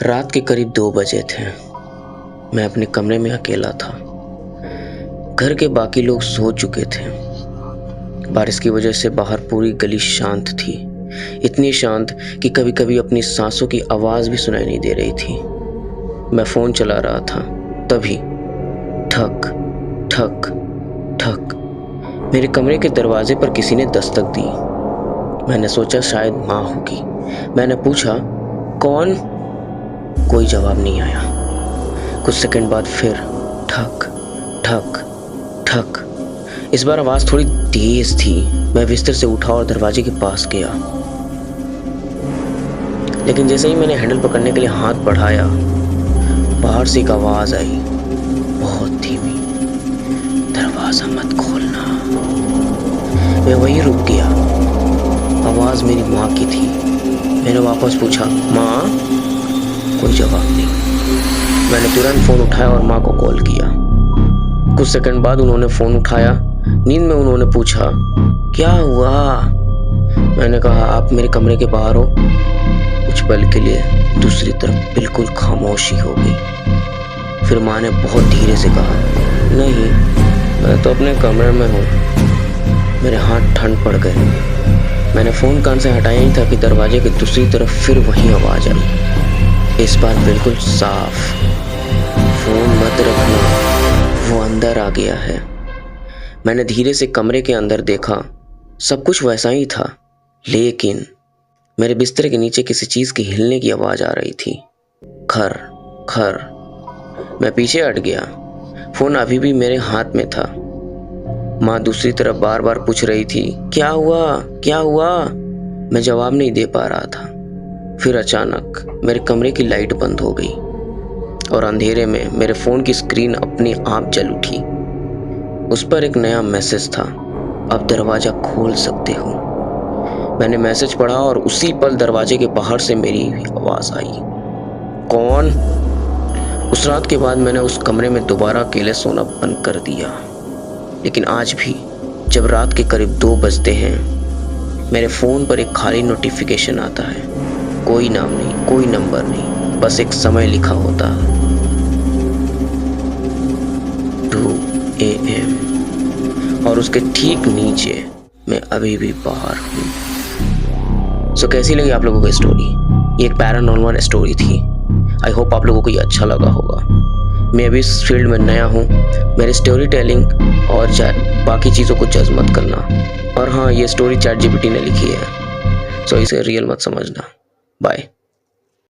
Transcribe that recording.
रात के करीब 2 बजे थे। मैं अपने कमरे में अकेला था। घर के बाकी लोग सो चुके थे। बारिश की वजह से बाहर पूरी गली शांत थी, इतनी शांत कि कभी कभी अपनी सांसों की आवाज भी सुनाई नहीं दे रही थी। मैं फोन चला रहा था, तभी ठक ठक ठक मेरे कमरे के दरवाजे पर किसी ने दस्तक दी। मैंने सोचा शायद माँ होगी। मैंने पूछा, कौन? कोई जवाब नहीं आया। कुछ सेकंड बाद फिर ठक ठक ठक। इस बार आवाज थोड़ी तेज थी। मैं बिस्तर से उठा और दरवाजे के पास गया, लेकिन जैसे ही मैंने हैंडल पकड़ने के लिए हाथ बढ़ाया, बाहर से एक आवाज आई, बहुत धीमी, दरवाजा मत खोलना। मैं वहीं रुक गया। आवाज मेरी माँ की थी। मैंने वापस पूछा, माँ? कोई जवाब नहीं। मैंने तुरंत फोन उठाया और माँ को कॉल किया। कुछ सेकंड बाद उन्होंने फोन उठाया। नींद में उन्होंने पूछा, क्या हुआ? मैंने कहा, आप मेरे कमरे के बाहर हो। कुछ पल के लिए दूसरी तरफ बिल्कुल खामोशी हो गई। फिर माँ ने बहुत धीरे से कहा, नहीं, मैं तो अपने कमरे में हूँ। मेरे हाथ ठंड पड़ गए। मैंने फोन कान से हटाया ही था कि दरवाजे की दूसरी तरफ फिर वही आवाज आई, इस बार बिल्कुल साफ। फोन मत रखना, वो अंदर आ गया है। मैंने धीरे से कमरे के अंदर देखा। सब कुछ वैसा ही था, लेकिन मेरे बिस्तर के नीचे किसी चीज की हिलने की आवाज आ रही थी। खर खर। मैं पीछे हट गया। फोन अभी भी मेरे हाथ में था। माँ दूसरी तरफ बार बार पूछ रही थी, क्या हुआ, क्या हुआ? मैं जवाब नहीं दे पा रहा था। फिर अचानक मेरे कमरे की लाइट बंद हो गई और अंधेरे में मेरे फोन की स्क्रीन अपने आप जल उठी। उस पर एक नया मैसेज था, अब दरवाजा खोल सकते हो। मैंने मैसेज पढ़ा और उसी पल दरवाजे के बाहर से मेरी आवाज आई, कौन? उस रात के बाद मैंने उस कमरे में दोबारा अकेले सोना बंद कर दिया। लेकिन आज भी जब रात के करीब 2 बजते हैं, मेरे फोन पर एक खाली नोटिफिकेशन आता है। कोई नाम नहीं, कोई नंबर नहीं, बस एक समय लिखा होता, 2 AM, और उसके ठीक नीचे मैं अभी भी बाहर हूँ। सो कैसी लगी आप लोगों को स्टोरी? ये एक पैरानॉर्मल स्टोरी थी। आई होप आप लोगों को ये अच्छा लगा होगा। मैं अभी इस फील्ड में नया हूँ। मेरे स्टोरी टेलिंग और बाकी चीज़ों को जज मत करना। और हाँ, ये स्टोरी ChatGPT ने लिखी है, सो इसे रियल मत समझना। बाय।